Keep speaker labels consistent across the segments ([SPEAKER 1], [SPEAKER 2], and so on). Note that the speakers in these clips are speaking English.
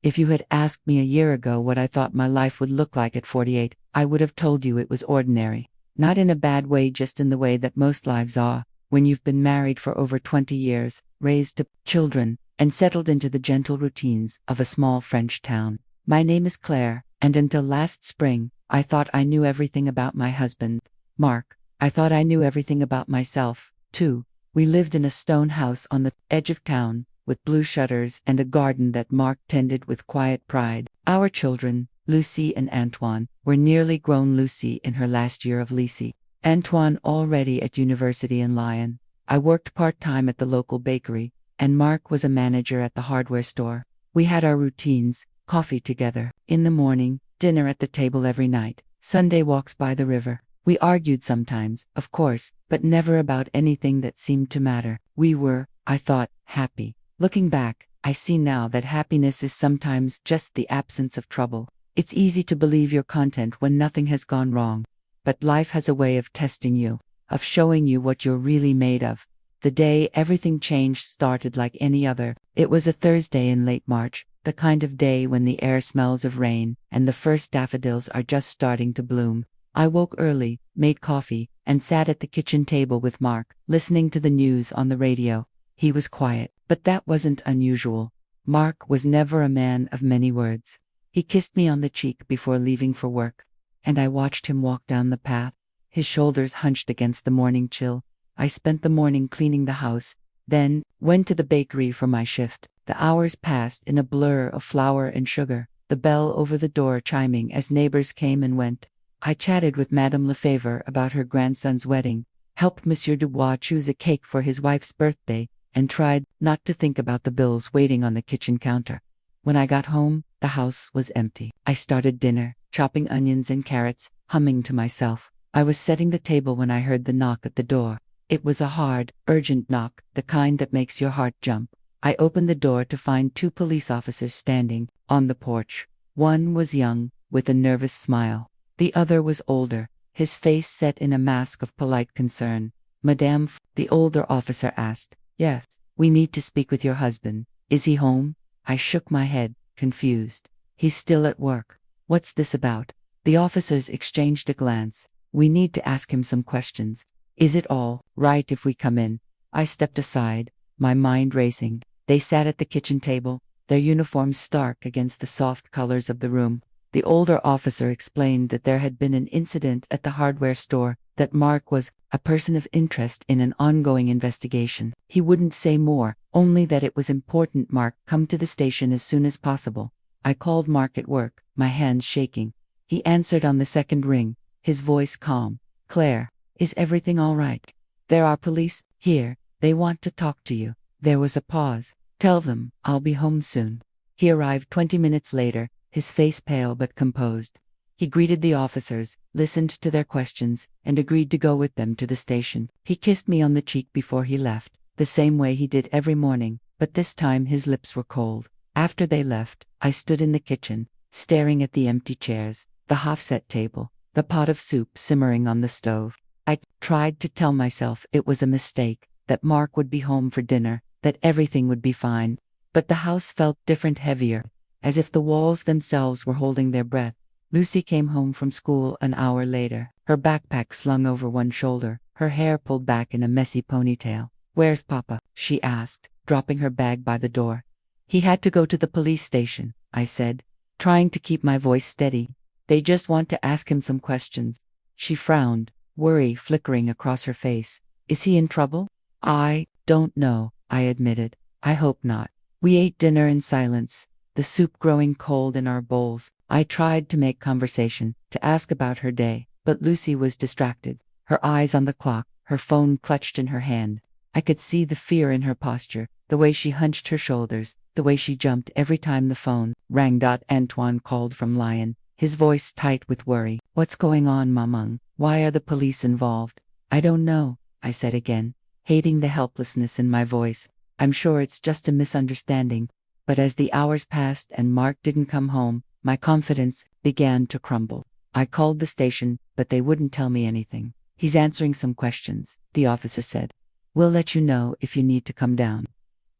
[SPEAKER 1] If you had asked me a year ago what I thought my life would look like at 48, I would have told you it was ordinary. Not in a bad way, just in the way that most lives are, when you've been married for over 20 years, raised children, and settled into the gentle routines of a small French town. My name is Claire, and until last spring, I thought I knew everything about my husband, Mark. I thought I knew everything about myself, too. We lived in a stone house on the edge of town, with blue shutters and a garden that Mark tended with quiet pride. Our children, Lucy and Antoine, were nearly grown. Lucy in her last year of lycée, Antoine already at university in Lyon. I worked part-time at the local bakery, and Mark was a manager at the hardware store. We had our routines, coffee together in the morning, dinner at the table every night, Sunday walks by the river. We argued sometimes, of course, but never about anything that seemed to matter. We were, I thought, happy. Looking back, I see now that happiness is sometimes just the absence of trouble. It's easy to believe you're content when nothing has gone wrong. But life has a way of testing you, of showing you what you're really made of. The day everything changed started like any other. It was a Thursday in late March, the kind of day when the air smells of rain and the first daffodils are just starting to bloom. I woke early, made coffee, and sat at the kitchen table with Mark, listening to the news on the radio. He was quiet, but that wasn't unusual. Mark was never a man of many words. He kissed me on the cheek before leaving for work, and I watched him walk down the path, his shoulders hunched against the morning chill. I spent the morning cleaning the house, then went to the bakery for my shift. The hours passed in a blur of flour and sugar, the bell over the door chiming as neighbors came and went. I chatted with Madame Lefebvre about her grandson's wedding, helped Monsieur Dubois choose a cake for his wife's birthday, and tried not to think about the bills waiting on the kitchen counter. When I got home, the house was empty. I started dinner, chopping onions and carrots, humming to myself. I was setting the table when I heard the knock at the door. It was a hard, urgent knock, the kind that makes your heart jump. I opened the door to find two police officers standing on the porch. One was young, with a nervous smile. The other was older, his face set in a mask of polite concern. "Madame," the older officer asked. "Yes, we need to speak with your husband. Is he home?" I shook my head, confused. "He's still at work." "What's this about?" The officers exchanged a glance. "We need to ask him some questions. Is it all right if we come in?" I stepped aside, my mind racing. They sat at the kitchen table, their uniforms stark against the soft colors of the room. The older officer explained that there had been an incident at the hardware store, that Mark was a person of interest in an ongoing investigation. He wouldn't say more, only that it was important Mark come to the station as soon as possible. I called Mark at work, my hands shaking. He answered on the second ring, his voice calm. "Claire, is everything all right? There are police here. They want to talk to you." There was a pause. "Tell them I'll be home soon." He arrived 20 minutes later, his face pale but composed. He greeted the officers, listened to their questions, and agreed to go with them to the station. He kissed me on the cheek before he left, the same way he did every morning, but this time his lips were cold. After they left, I stood in the kitchen, staring at the empty chairs, the half-set table, the pot of soup simmering on the stove. I tried to tell myself it was a mistake, that Mark would be home for dinner, that everything would be fine. But the house felt different, heavier, as if the walls themselves were holding their breath. Lucy came home from school an hour later, her backpack slung over one shoulder, her hair pulled back in a messy ponytail. "Where's Papa?" she asked, dropping her bag by the door. "He had to go to the police station," I said, trying to keep my voice steady. "They just want to ask him some questions." She frowned, worry flickering across her face. "Is he in trouble?" "I don't know," I admitted. "I hope not." We ate dinner in silence, the soup growing cold in our bowls. I tried to make conversation, to ask about her day, but Lucy was distracted, her eyes on the clock, her phone clutched in her hand. I could see the fear in her posture, the way she hunched her shoulders, the way she jumped every time the phone rang. Antoine called from Lyon, his voice tight with worry. "What's going on, Mamang? Why are the police involved?" "I don't know," I said again, hating the helplessness in my voice. "I'm sure it's just a misunderstanding." But as the hours passed and Mark didn't come home, my confidence began to crumble. I called the station, but they wouldn't tell me anything. "He's answering some questions," the officer said. "We'll let you know if you need to come down."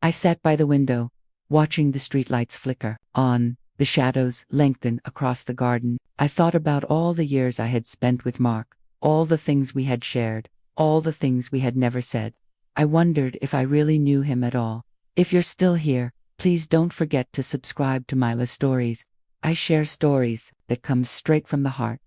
[SPEAKER 1] I sat by the window, watching the streetlights flicker on, the shadows lengthen across the garden. I thought about all the years I had spent with Mark, all the things we had shared, all the things we had never said. I wondered if I really knew him at all. If you're still here, please don't forget to subscribe to Myla Stories. I share stories that come straight from the heart.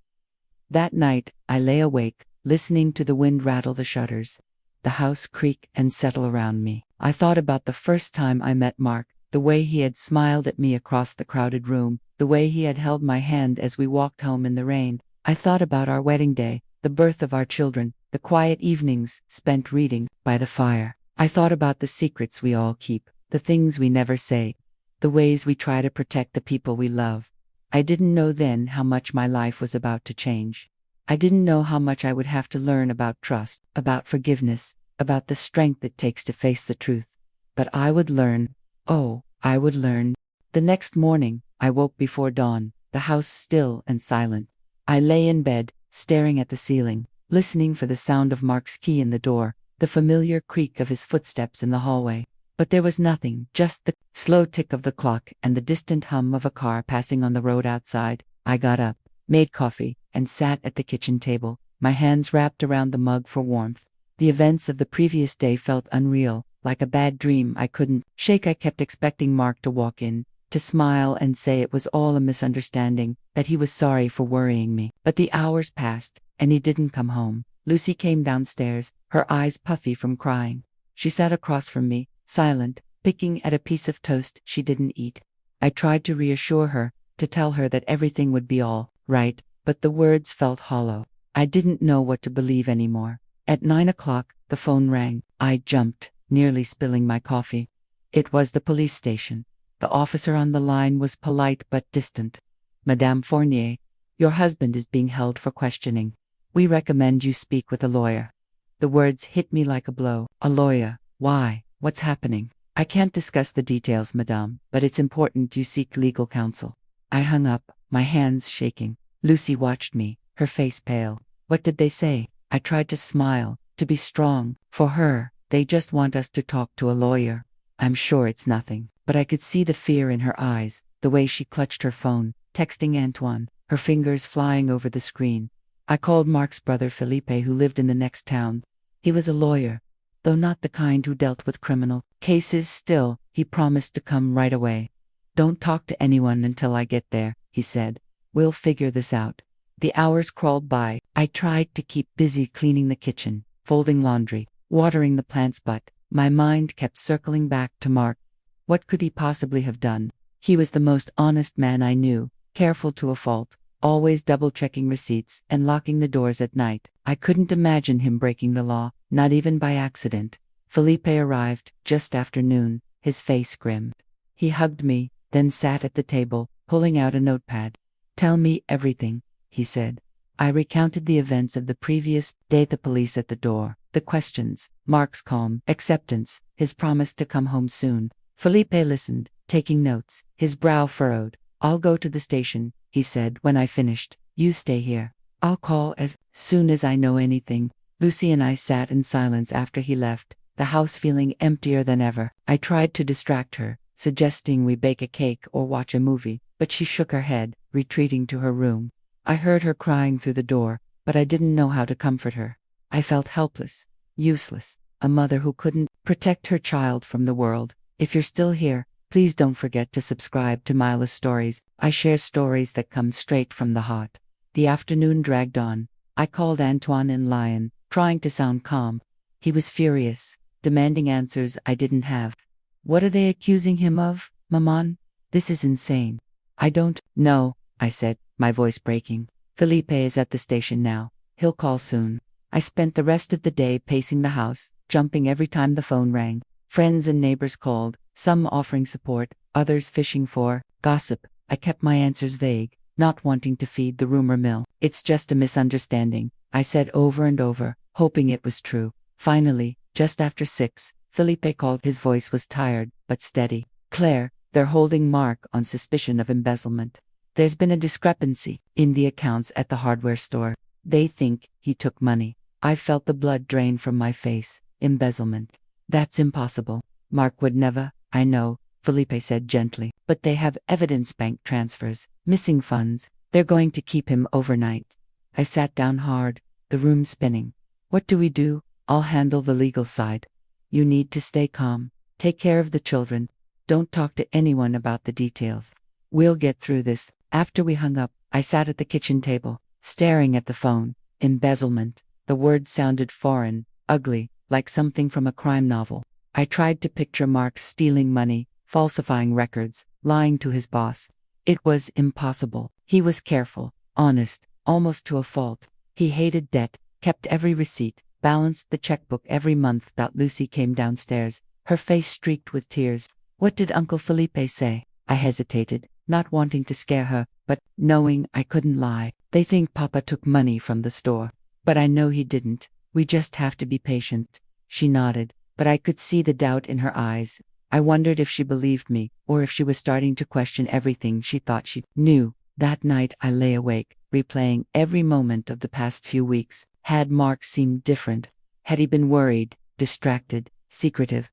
[SPEAKER 1] That night, I lay awake, listening to the wind rattle the shutters, the house creak and settle around me. I thought about the first time I met Mark, the way he had smiled at me across the crowded room, the way he had held my hand as we walked home in the rain. I thought about our wedding day, the birth of our children, the quiet evenings spent reading by the fire. I thought about the secrets we all keep, the things we never say, the ways we try to protect the people we love. I didn't know then how much my life was about to change. I didn't know how much I would have to learn about trust, about forgiveness, about the strength it takes to face the truth. But I would learn. Oh, I would learn. The next morning, I woke before dawn, the house still and silent. I lay in bed, staring at the ceiling, listening for the sound of Mark's key in the door, the familiar creak of his footsteps in the hallway. But there was nothing, just the slow tick of the clock and the distant hum of a car passing on the road outside. I got up, made coffee, and sat at the kitchen table, my hands wrapped around the mug for warmth. The events of the previous day felt unreal, like a bad dream I couldn't shake. I kept expecting Mark to walk in, to smile and say it was all a misunderstanding, that he was sorry for worrying me. But the hours passed, and he didn't come home. Lucy came downstairs, her eyes puffy from crying. She sat across from me, silent, picking at a piece of toast she didn't eat. I tried to reassure her, to tell her that everything would be all right, but the words felt hollow. I didn't know what to believe anymore. At 9 o'clock, the phone rang. I jumped, nearly spilling my coffee. It was the police station. The officer on the line was polite but distant. Madame Fournier, your husband is being held for questioning. We recommend you speak with a lawyer. The words hit me like a blow. A lawyer? Why? What's happening? I can't discuss the details, madame, but it's important you seek legal counsel. I hung up, my hands shaking. Lucy watched me, her face pale. What did they say? I tried to smile, to be strong. For her, they just want us to talk to a lawyer. I'm sure it's nothing, but I could see the fear in her eyes, the way she clutched her phone, texting Antoine, her fingers flying over the screen. I called Mark's brother Felipe, who lived in the next town. He was a lawyer, though not the kind who dealt with criminal cases. Still, he promised to come right away. Don't talk to anyone until I get there, he said. We'll figure this out. The hours crawled by. I tried to keep busy cleaning the kitchen, folding laundry, watering the plants, but my mind kept circling back to Mark. What could he possibly have done? He was the most honest man I knew, careful to a fault, always double-checking receipts and locking the doors at night. I couldn't imagine him breaking the law, not even by accident. Felipe arrived just after noon, his face grim. He hugged me, then sat at the table, pulling out a notepad. Tell me everything, he said. I recounted the events of the previous day, the police at the door, the questions, Mark's calm acceptance, his promise to come home soon. Felipe listened, taking notes, his brow furrowed. I'll go to the station, he said when I finished. You stay here. I'll call as soon as I know anything. Lucy and I sat in silence after he left, the house feeling emptier than ever. I tried to distract her, suggesting we bake a cake or watch a movie, but she shook her head, retreating to her room. I heard her crying through the door, but I didn't know how to comfort her. I felt helpless, useless, a mother who couldn't protect her child from the world. If you're still here, please don't forget to subscribe to Myla Stories. I share stories that come straight from the heart. The afternoon dragged on. I called Antoine in Lyon, trying to sound calm. He was furious, demanding answers I didn't have. What are they accusing him of, Maman? This is insane. I don't know, I said, my voice breaking. Felipe is at the station now. He'll call soon. I spent the rest of the day pacing the house, jumping every time the phone rang. Friends and neighbors called, some offering support, others fishing for gossip. I kept my answers vague, not wanting to feed the rumor mill. It's just a misunderstanding, I said over and over, hoping it was true. Finally, just after 6, Felipe called. His voice was tired, but steady. Claire, they're holding Mark on suspicion of embezzlement. There's been a discrepancy in the accounts at the hardware store. They think he took money. I felt the blood drain from my face. Embezzlement. That's impossible. Mark would never. I know, Felipe said gently. But they have evidence, bank transfers, missing funds. They're going to keep him overnight. I sat down hard, the room spinning. What do we do? I'll handle the legal side. You need to stay calm. Take care of the children. Don't talk to anyone about the details. We'll get through this. After we hung up, I sat at the kitchen table, staring at the phone. Embezzlement. The word sounded foreign, ugly, like something from a crime novel. I tried to picture Mark stealing money, falsifying records, lying to his boss. It was impossible. He was careful, honest, almost to a fault. He hated debt, kept every receipt, balanced the checkbook every month. Lucy came downstairs, her face streaked with tears. What did Uncle Felipe say? I hesitated, not wanting to scare her, but knowing I couldn't lie. They think Papa took money from the store. But I know he didn't. We just have to be patient. She nodded, but I could see the doubt in her eyes. I wondered if she believed me, or if she was starting to question everything she thought she knew. That night I lay awake, replaying every moment of the past few weeks. Had Mark seemed different? Had he been worried, distracted, secretive?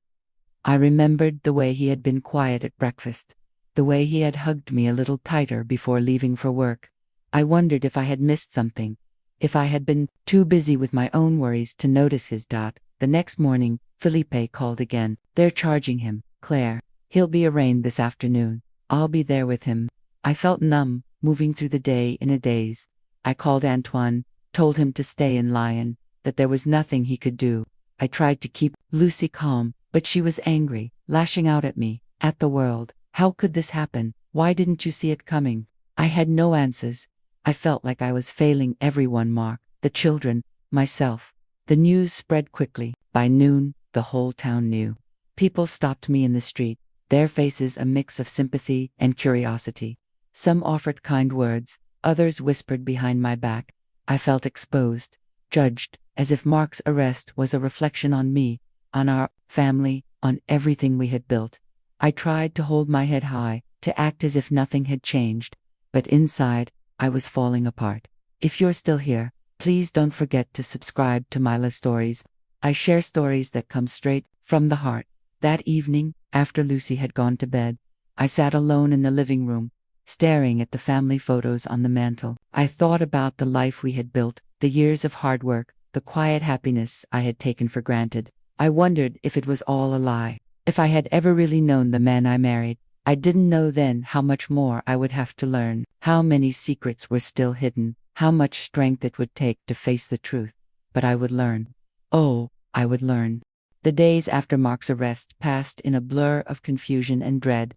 [SPEAKER 1] I remembered the way he had been quiet at breakfast, the way he had hugged me a little tighter before leaving for work. I wondered if I had missed something, if I had been too busy with my own worries to notice his dot. The next morning, Felipe called again. They're charging him, Claire. He'll be arraigned this afternoon. I'll be there with him. I felt numb, moving through the day in a daze. I called Antoine, told him to stay in Lyon, that there was nothing he could do. I tried to keep Lucy calm, but she was angry, lashing out at me, at the world. How could this happen? Why didn't you see it coming? I had no answers. I felt like I was failing everyone, Mark, the children, myself. The news spread quickly. By noon, the whole town knew. People stopped me in the street, their faces a mix of sympathy and curiosity. Some offered kind words, others whispered behind my back. I felt exposed, judged, as if Mark's arrest was a reflection on me, on our family, on everything we had built. I tried to hold my head high, to act as if nothing had changed, but inside, I was falling apart. If you're still here, please don't forget to subscribe to Myla Stories. I share stories that come straight from the heart. That evening, after Lucy had gone to bed, I sat alone in the living room, staring at the family photos on the mantel. I thought about the life we had built, the years of hard work, the quiet happiness I had taken for granted. I wondered if it was all a lie, if I had ever really known the man I married. I didn't know then how much more I would have to learn, how many secrets were still hidden, how much strength it would take to face the truth. But I would learn. Oh, I would learn. The days after Mark's arrest passed in a blur of confusion and dread.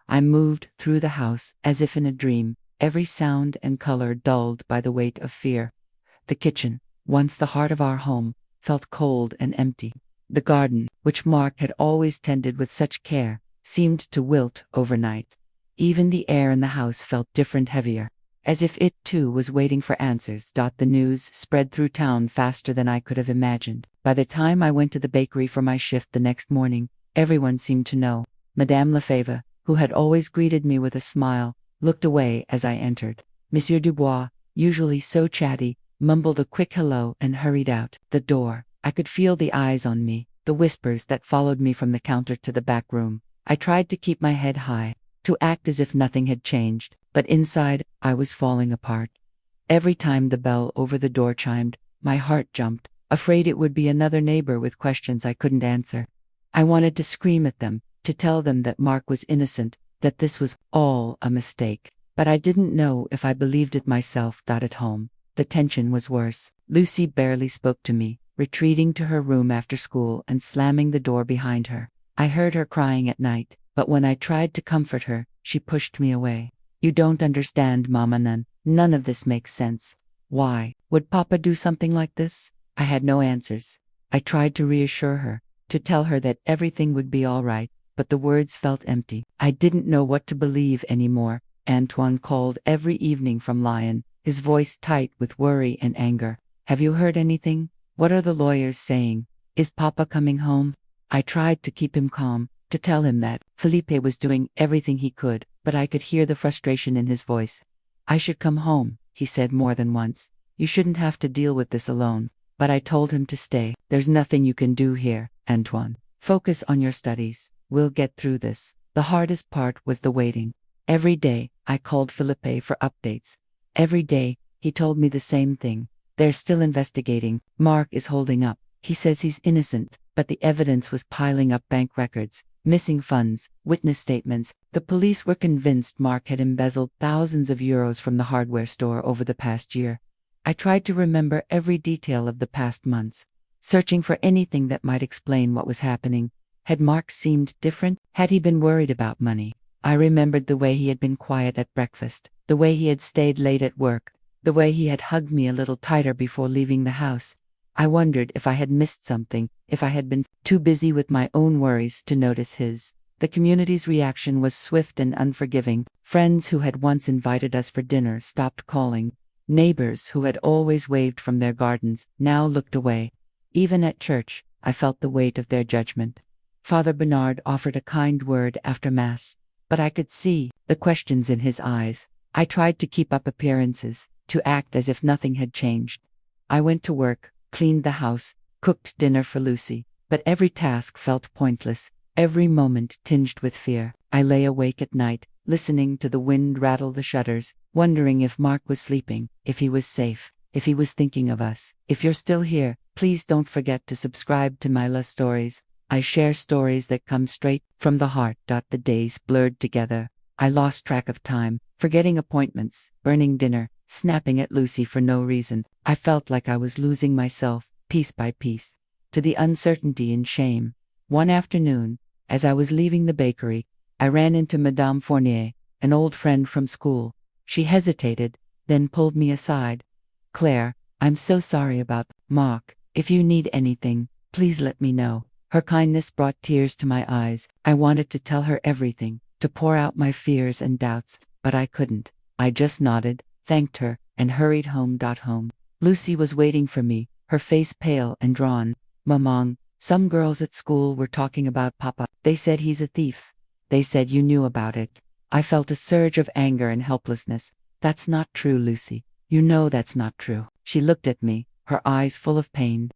[SPEAKER 1] I moved through the house as if in a dream, every sound and color dulled by the weight of fear. The kitchen, once the heart of our home, felt cold and empty. The garden, which Mark had always tended with such care, seemed to wilt overnight. Even the air in the house felt different, heavier, as if it too was waiting for answers. The news spread through town faster than I could have imagined. By the time I went to the bakery for my shift the next morning, everyone seemed to know. Madame Lefebvre, who had always greeted me with a smile, looked away as I entered. Monsieur Dubois, usually so chatty, mumbled a quick hello and hurried out the door. I could feel the eyes on me, the whispers that followed me from the counter to the back room. I tried to keep my head high, to act as if nothing had changed, but inside, I was falling apart. Every time the bell over the door chimed, my heart jumped, afraid it would be another neighbor with questions I couldn't answer. I wanted to scream at them, to tell them that Mark was innocent, that this was all a mistake. But I didn't know if I believed it myself. At home, the tension was worse. Lucy barely spoke to me, retreating to her room after school and slamming the door behind her. I heard her crying at night, but when I tried to comfort her, she pushed me away. You don't understand, Mama. None of this makes sense. Why would Papa do something like this? I had no answers. I tried to reassure her, to tell her that everything would be all right, but the words felt empty. I didn't know what to believe anymore. Antoine called every evening from Lyon, his voice tight with worry and anger. Have you heard anything? What are the lawyers saying? Is Papa coming home? I tried to keep him calm, to tell him that Felipe was doing everything he could, but I could hear the frustration in his voice. I should come home, he said more than once. You shouldn't have to deal with this alone. But I told him to stay. There's nothing you can do here, Antoine. Focus on your studies. We'll get through this. The hardest part was the waiting. Every day, I called Felipe for updates. Every day, he told me the same thing. They're still investigating. Mark is holding up. He says he's innocent, but the evidence was piling up: bank records, missing funds, witness statements. The police were convinced Mark had embezzled thousands of euros from the hardware store over the past year. I tried to remember every detail of the past months, searching for anything that might explain what was happening. Had Mark seemed different? Had he been worried about money? I remembered the way he had been quiet at breakfast, the way he had stayed late at work, the way he had hugged me a little tighter before leaving the house. I wondered if I had missed something, if I had been too busy with my own worries to notice his. The community's reaction was swift and unforgiving. Friends who had once invited us for dinner stopped calling. Neighbors who had always waved from their gardens now looked away. Even at church, I felt the weight of their judgment. Father Bernard offered a kind word after Mass, but I could see the questions in his eyes. I tried to keep up appearances, to act as if nothing had changed. I went to work, cleaned the house, cooked dinner for Lucy, but every task felt pointless, every moment tinged with fear. I lay awake at night, listening to the wind rattle the shutters, wondering if Mark was sleeping, if he was safe, if he was thinking of us. If you're still here, please don't forget to subscribe to Myla Stories. I share stories that come straight from the heart. The days blurred together. I lost track of time, forgetting appointments, burning dinner, snapping at Lucy for no reason. I felt like I was losing myself, piece by piece, to the uncertainty and shame. One afternoon, as I was leaving the bakery, I ran into Madame Fournier, an old friend from school. She hesitated, then pulled me aside. "Claire, I'm so sorry about Mark. If you need anything, please let me know." Her kindness brought tears to my eyes. I wanted to tell her everything, to pour out my fears and doubts, but I couldn't. I just nodded, thanked her, and hurried home. Lucy was waiting for me, her face pale and drawn. "Maman, some girls at school were talking about Papa. They said he's a thief. They said you knew about it." I felt a surge of anger and helplessness. "That's not true, Lucy. You know that's not true." She looked at me, her eyes full of pain.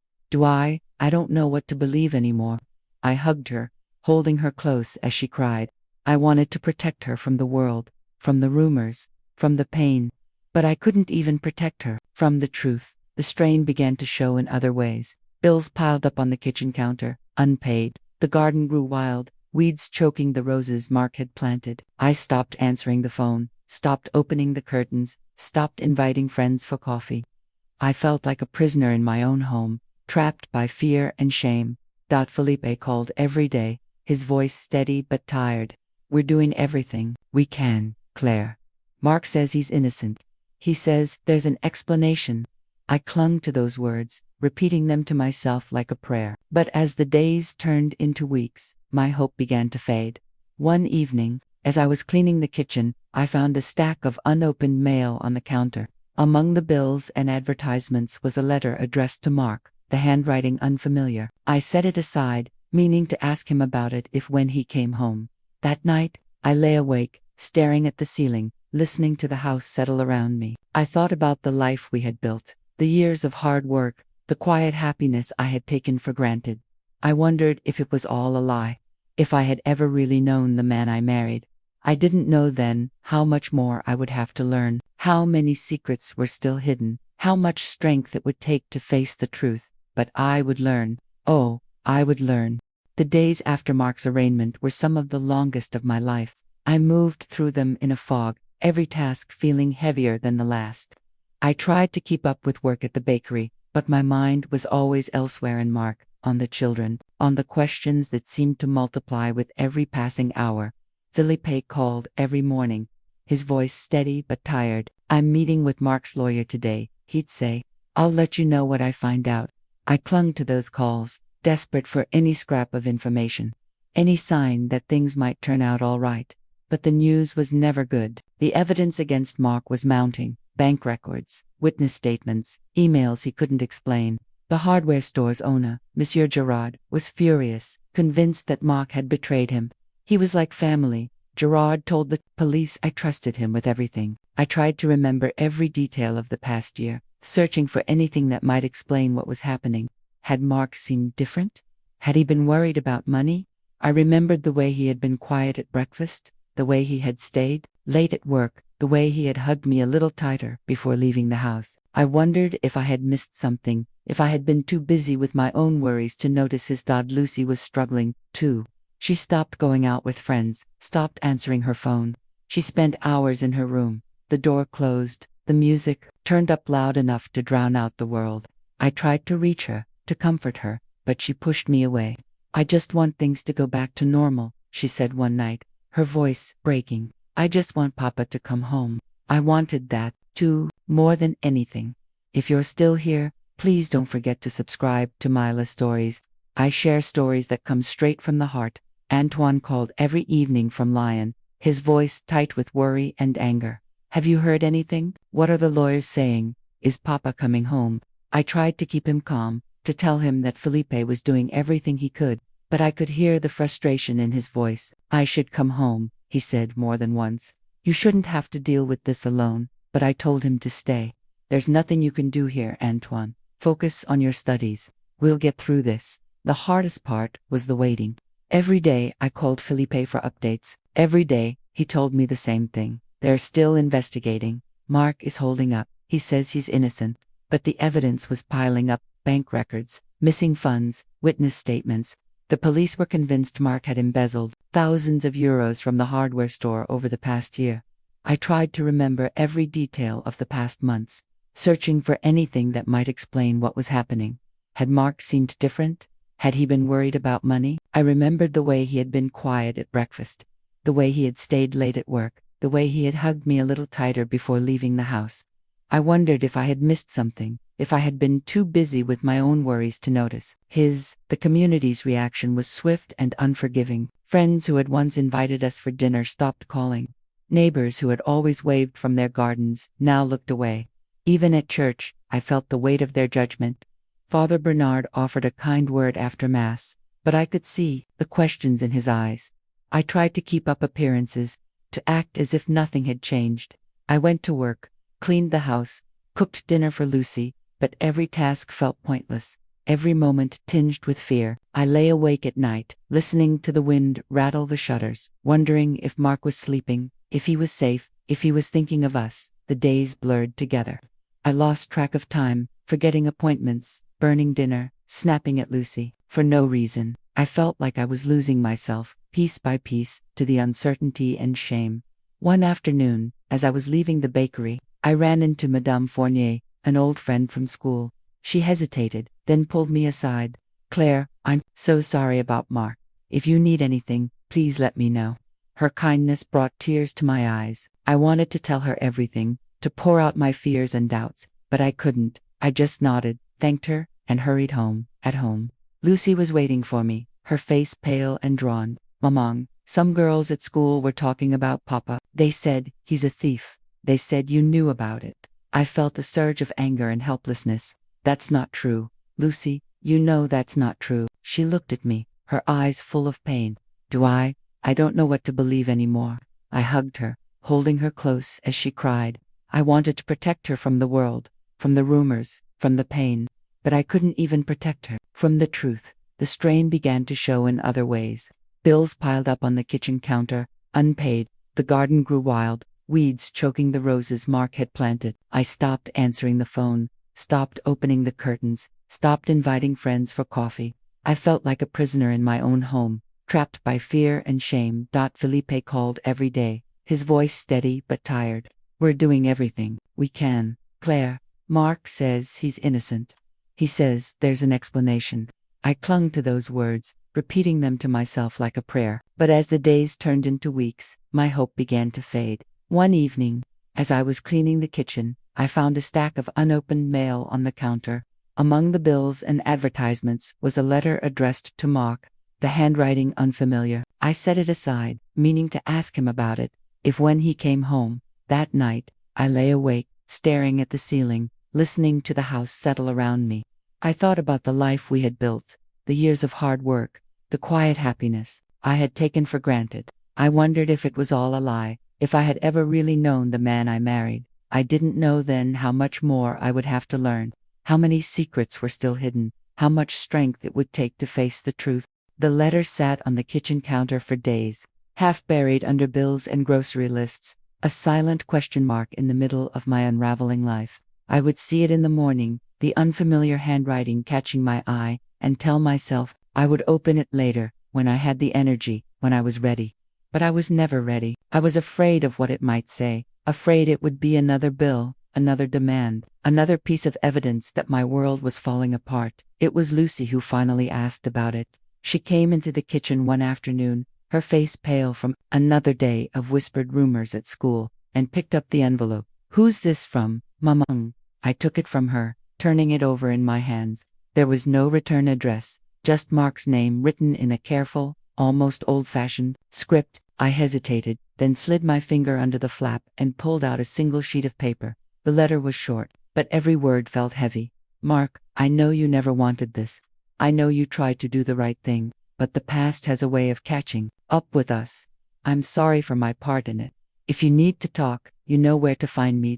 [SPEAKER 1] I don't know what to believe anymore." I hugged her, holding her close as she cried. I wanted to protect her from the world, from the rumors, from the pain. But I couldn't even protect her from the truth. The strain began to show in other ways. Bills piled up on the kitchen counter, unpaid. The garden grew wild, weeds choking the roses Mark had planted. I stopped answering the phone, stopped opening the curtains, stopped inviting friends for coffee. I felt like a prisoner in my own home, trapped by fear and shame. Felipe called every day, his voice steady but tired. "We're doing everything we can, Claire. Mark says he's innocent. He says there's an explanation." I clung to those words, repeating them to myself like a prayer. But as the days turned into weeks, my hope began to fade. One evening, as I was cleaning the kitchen, I found a stack of unopened mail on the counter. Among the bills and advertisements was a letter addressed to Mark, the handwriting unfamiliar. I set it aside, meaning to ask him about it when he came home. That night, I lay awake, staring at the ceiling, listening to the house settle around me. I thought about the life we had built, the years of hard work, the quiet happiness I had taken for granted. I wondered if it was all a lie, if I had ever really known the man I married. I didn't know then how much more I would have to learn, how many secrets were still hidden, how much strength it would take to face the truth. But I would learn. Oh, I would learn. The days after Mark's arraignment were some of the longest of my life. I moved through them in a fog, every task feeling heavier than the last. I tried to keep up with work at the bakery, but my mind was always elsewhere in Mark, on the children, on the questions that seemed to multiply with every passing hour. Felipe called every morning, his voice steady but tired. "I'm meeting with Mark's lawyer today," he'd say. "I'll let you know what I find out." I clung to those calls, desperate for any scrap of information, any sign that things might turn out all right. But the news was never good. The evidence against Mark was mounting: bank records, witness statements, emails he couldn't explain. The hardware store's owner, Monsieur Gerard, was furious, convinced that Mark had betrayed him. He was like family. Gerard told the police I trusted him with everything. I tried to remember every detail of the past year, searching for anything that might explain what was happening. Had Mark seemed different? Had he been worried about money? I remembered the way he had been quiet at breakfast, the way he had stayed late at work, the way he had hugged me a little tighter before leaving the house. I wondered if I had missed something, if I had been too busy with my own worries to notice his dad. Lucy was struggling, too. She stopped going out with friends, stopped answering her phone. She spent hours in her room, the door closed, the music turned up loud enough to drown out the world. I tried to reach her, to comfort her, but she pushed me away. I just want things to go back to normal, she said one night, her voice breaking. I just want Papa to come home. I wanted that, too, more than anything. If you're still here, please don't forget to subscribe to Myla Stories. I share stories that come straight from the heart. Antoine called every evening from Lyon, his voice tight with worry and anger. Have you heard anything? What are the lawyers saying? Is Papa coming home? I tried to keep him calm, to tell him that Felipe was doing everything he could, but I could hear the frustration in his voice. I should come home, he said more than once. You shouldn't have to deal with this alone, but I told him to stay. There's nothing you can do here, Antoine. Focus on your studies. We'll get through this. The hardest part was the waiting. Every day I called Felipe for updates. Every day he told me the same thing. They're still investigating. Mark is holding up. He says he's innocent. But the evidence was piling up: bank records, missing funds, witness statements. The police were convinced Mark had embezzled thousands of euros from the hardware store over the past year. I tried to remember every detail of the past months, searching for anything that might explain what was happening. Had Mark seemed different? Had he been worried about money? I remembered the way he had been quiet at breakfast, the way he had stayed late at work, the way he had hugged me a little tighter before leaving the house. I wondered if I had missed something, if I had been too busy with my own worries to notice. The community's reaction was swift and unforgiving. Friends who had once invited us for dinner stopped calling. Neighbors who had always waved from their gardens now looked away. Even at church, I felt the weight of their judgment. Father Bernard offered a kind word after Mass, but I could see the questions in his eyes. I tried to keep up appearances, to act as if nothing had changed. I went to work, cleaned the house, cooked dinner for Lucy, but every task felt pointless, every moment tinged with fear. I lay awake at night, listening to the wind rattle the shutters, wondering if Mark was sleeping, if he was safe, if he was thinking of us. The days blurred together. I lost track of time, forgetting appointments, burning dinner, snapping at Lucy, for no reason. I felt like I was losing myself, piece by piece, to the uncertainty and shame. One afternoon, as I was leaving the bakery, I ran into Madame Fournier, an old friend from school. She hesitated, then pulled me aside. "Claire, I'm so sorry about Mark. If you need anything, please let me know." Her kindness brought tears to my eyes. I wanted to tell her everything, to pour out my fears and doubts, but I couldn't. I just nodded, thanked her, and hurried home. At home, Lucy was waiting for me, her face pale and drawn. "Maman, some girls at school were talking about Papa. They said he's a thief. They said you knew about it." I felt a surge of anger and helplessness. "That's not true, Lucy. You know that's not true." She looked at me, her eyes full of pain. "Do I? I don't know what to believe anymore." I hugged her, holding her close as she cried. I wanted to protect her from the world, from the rumors, from the pain, but I couldn't even protect her from the truth. The strain began to show in other ways. Bills piled up on the kitchen counter, unpaid. The garden grew wild, weeds choking the roses Mark had planted. I stopped answering the phone, stopped opening the curtains, stopped inviting friends for coffee. I felt like a prisoner in my own home, trapped by fear and shame. Felipe called every day, his voice steady but tired. "We're doing everything we can, Claire. Mark says he's innocent. He says there's an explanation." I clung to those words, repeating them to myself like a prayer. But as the days turned into weeks, my hope began to fade. One evening, as I was cleaning the kitchen, I found a stack of unopened mail on the counter. Among the bills and advertisements was a letter addressed to Mark, the handwriting unfamiliar. I set it aside, meaning to ask him about it, if when he came home. That night, I lay awake, staring at the ceiling, listening to the house settle around me. I thought about the life we had built, the years of hard work, the quiet happiness I had taken for granted. I wondered if it was all a lie, if I had ever really known the man I married. I didn't know then how much more I would have to learn, how many secrets were still hidden, how much strength it would take to face the truth. The letter sat on the kitchen counter for days, half buried under bills and grocery lists, a silent question mark in the middle of my unraveling life. I would see it in the morning, the unfamiliar handwriting catching my eye, and tell myself I would open it later, when I had the energy, when I was ready. But I was never ready. I was afraid of what it might say, afraid it would be another bill, another demand, another piece of evidence that my world was falling apart. It was Lucy who finally asked about it. She came into the kitchen one afternoon, her face pale from another day of whispered rumors at school, and picked up the envelope. "Who's this from, Mama?" I took it from her, turning it over in my hands. There was no return address, just Mark's name written in a careful, almost old-fashioned script. I hesitated, then slid my finger under the flap and pulled out a single sheet of paper. The letter was short, but every word felt heavy. "Mark, I know you never wanted this. I know you tried to do the right thing, but the past has a way of catching up with us. I'm sorry for my part in it. If you need to talk, you know where to find me.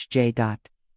[SPEAKER 1] J.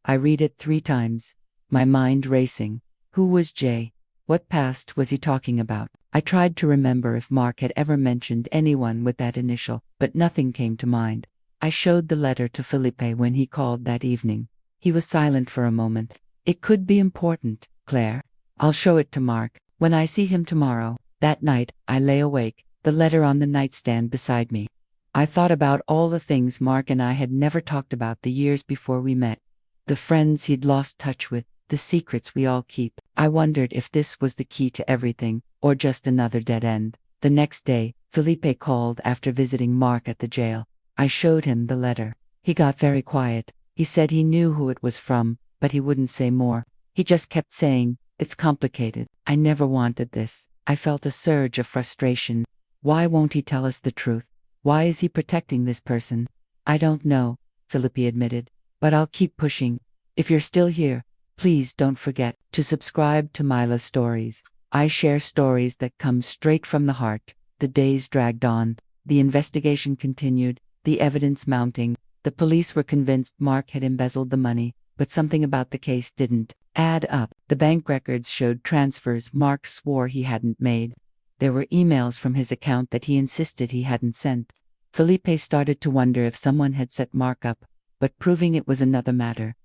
[SPEAKER 1] I read it 3 times, my mind racing. Who was Jay? What past was he talking about? I tried to remember if Mark had ever mentioned anyone with that initial, but nothing came to mind. I showed the letter to Felipe when he called that evening. He was silent for a moment. "It could be important, Claire. I'll show it to Mark when I see him tomorrow." That night, I lay awake, the letter on the nightstand beside me. I thought about all the things Mark and I had never talked about the years before we met. The friends he'd lost touch with, the secrets we all keep. I wondered if this was the key to everything, or just another dead end. The next day, Felipe called after visiting Mark at the jail. I showed him the letter. He got very quiet. He said he knew who it was from, but he wouldn't say more. He just kept saying, "It's complicated. I never wanted this." I felt a surge of frustration. Why won't he tell us the truth? Why is he protecting this person? "I don't know," Felipe admitted, "but I'll keep pushing. If you're still here, please don't forget to subscribe to Myla Stories. I share stories that come straight from the heart." The days dragged on. The investigation continued, the evidence mounting. The police were convinced Mark had embezzled the money, but something about the case didn't add up. The bank records showed transfers Mark swore he hadn't made. There were emails from his account that he insisted he hadn't sent. Felipe started to wonder if someone had set Mark up, but proving it was another matter.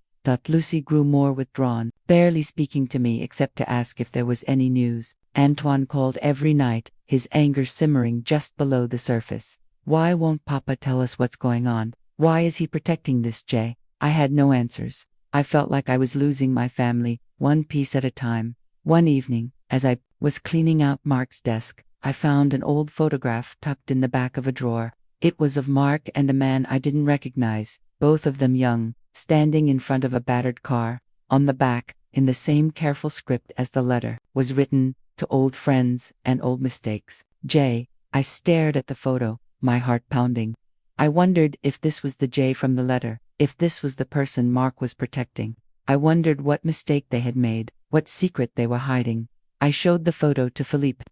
[SPEAKER 1] Lucy grew more withdrawn, barely speaking to me except to ask if there was any news. Antoine called every night, his anger simmering just below the surface. Why won't Papa tell us what's going on? Why is he protecting this Jay? I had no answers. I felt like I was losing my family, one piece at a time. One evening, as I was cleaning out Mark's desk, I found an old photograph tucked in the back of a drawer. It was of Mark and a man I didn't recognize, both of them young, standing in front of a battered car. On the back, in the same careful script as the letter, was written, "To old friends and old mistakes, Jay." I stared at the photo, my heart pounding. I wondered if this was the Jay from the letter, if this was the person Mark was protecting. I wondered what mistake they had made, what secret they were hiding. I showed the photo to Felipe.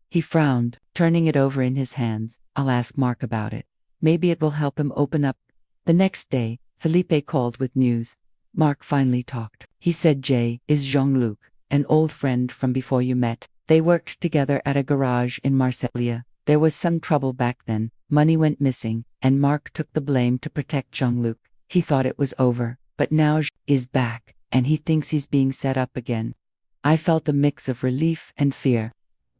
[SPEAKER 1] He frowned, turning it over in his hands. "I'll ask Mark about it. Maybe it will help him open up." The next day, Felipe called with news. Mark finally talked. He said Jay is Jean-Luc, an old friend from before you met. They worked together at a garage in Marseille. There was some trouble back then, money went missing, and Mark took the blame to protect Jean-Luc. He thought it was over, but now Jean is back, and he thinks he's being set up again. I felt a mix of relief and fear.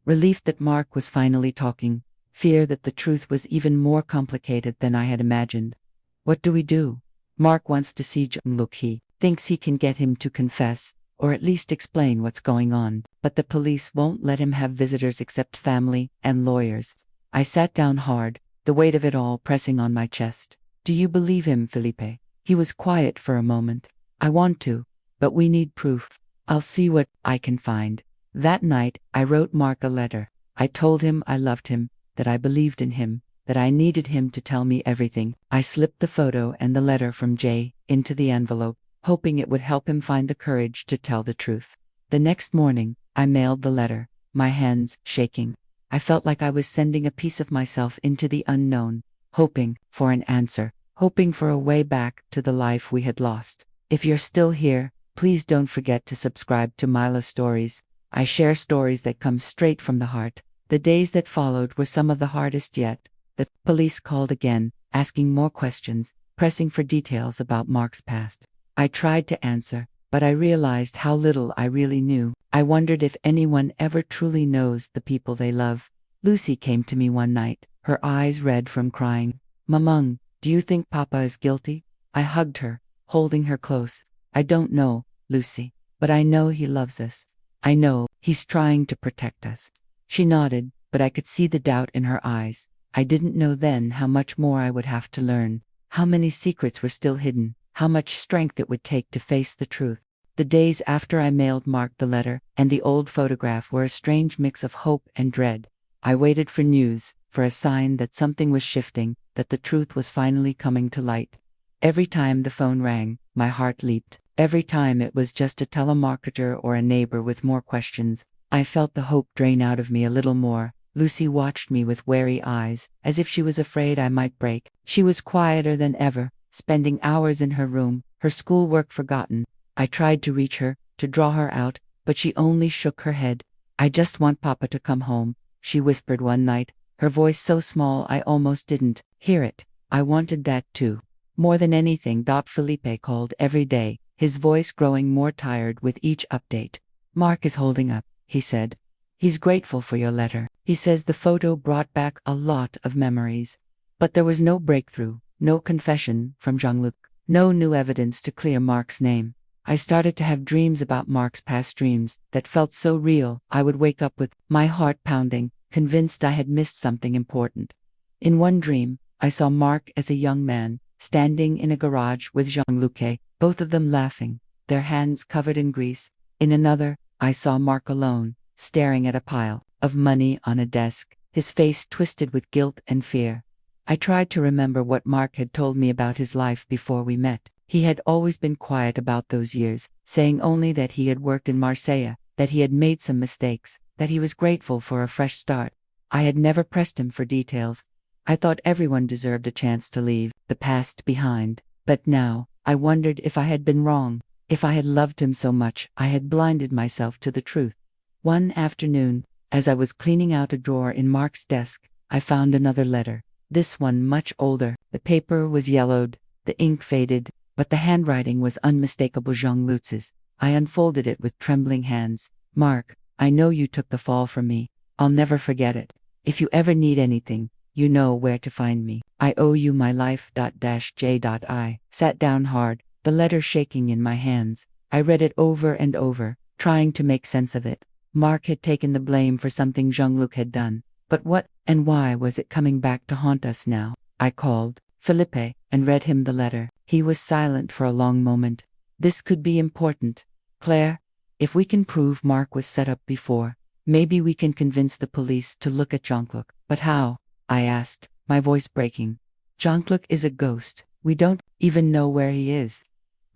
[SPEAKER 1] Relief that Mark was finally talking, fear that the truth was even more complicated than I had imagined. What do we do? Mark wants to see Jean-Luc. He thinks he can get him to confess, or at least explain what's going on, but the police won't let him have visitors except family and lawyers. I sat down hard, the weight of it all pressing on my chest. "Do you believe him, Felipe?" He was quiet for a moment. "I want to, but we need proof. I'll see what I can find." That night, I wrote Mark a letter. I told him I loved him, that I believed in him, that I needed him to tell me everything. I slipped the photo and the letter from Jay into the envelope, hoping it would help him find the courage to tell the truth. The next morning, I mailed the letter, my hands shaking. I felt like I was sending a piece of myself into the unknown, hoping for an answer, hoping for a way back to the life we had lost. If you're still here, please don't forget to subscribe to Myla Stories. I share stories that come straight from the heart. The days that followed were some of the hardest yet. The police called again, asking more questions, pressing for details about Mark's past. I tried to answer, but I realized how little I really knew. I wondered if anyone ever truly knows the people they love. Lucy came to me one night, her eyes red from crying. "Mamung, do you think Papa is guilty?" I hugged her, holding her close. "I don't know, Lucy, but I know he loves us. I know he's trying to protect us." She nodded, but I could see the doubt in her eyes. I didn't know then how much more I would have to learn, how many secrets were still hidden, how much strength it would take to face the truth. The days after I mailed Mark the letter and the old photograph were a strange mix of hope and dread. I waited for news, for a sign that something was shifting, that the truth was finally coming to light. Every time the phone rang, my heart leaped. Every time it was just a telemarketer or a neighbor with more questions, I felt the hope drain out of me a little more. Lucy watched me with wary eyes, as if she was afraid I might break. She was quieter than ever, spending hours in her room, her schoolwork forgotten. I tried to reach her, to draw her out, but she only shook her head. "I just want Papa to come home," she whispered one night, her voice so small I almost didn't hear it. I wanted that too. More than anything. Felipe called every day, his voice growing more tired with each update. "Mark is holding up," he said. "He's grateful for your letter. He says the photo brought back a lot of memories." But there was no breakthrough, no confession from Jean-Luc, no new evidence to clear Mark's name. I started to have dreams about Mark's past, dreams that felt so real. I would wake up with my heart pounding, convinced I had missed something important. In one dream, I saw Mark as a young man, standing in a garage with Jean-Luc, both of them laughing, their hands covered in grease. In another, I saw Mark alone, staring at a pile of money on a desk, his face twisted with guilt and fear. I tried to remember what Mark had told me about his life before we met. He had always been quiet about those years, saying only that he had worked in Marseille, that he had made some mistakes, that he was grateful for a fresh start. I had never pressed him for details. I thought everyone deserved a chance to leave the past behind. But now, I wondered if I had been wrong, if I had loved him so much I had blinded myself to the truth. One afternoon, as I was cleaning out a drawer in Mark's desk, I found another letter, this one much older. The paper was yellowed, the ink faded, but the handwriting was unmistakable Jean-Luc's. I unfolded it with trembling hands. "Mark, I know you took the fall from me. I'll never forget it. If you ever need anything, you know where to find me. I owe you my life. I sat down hard, the letter shaking in my hands. I read it over and over, trying to make sense of it. Mark had taken the blame for something Jean-Luc had done. But what and why was it coming back to haunt us now? I called Felipe and read him the letter. He was silent for a long moment. "This could be important, Claire. If we can prove Mark was set up before, maybe we can convince the police to look at Jean-Luc." "But how?" I asked, my voice breaking. "Jean-Luc is a ghost. We don't even know where he is."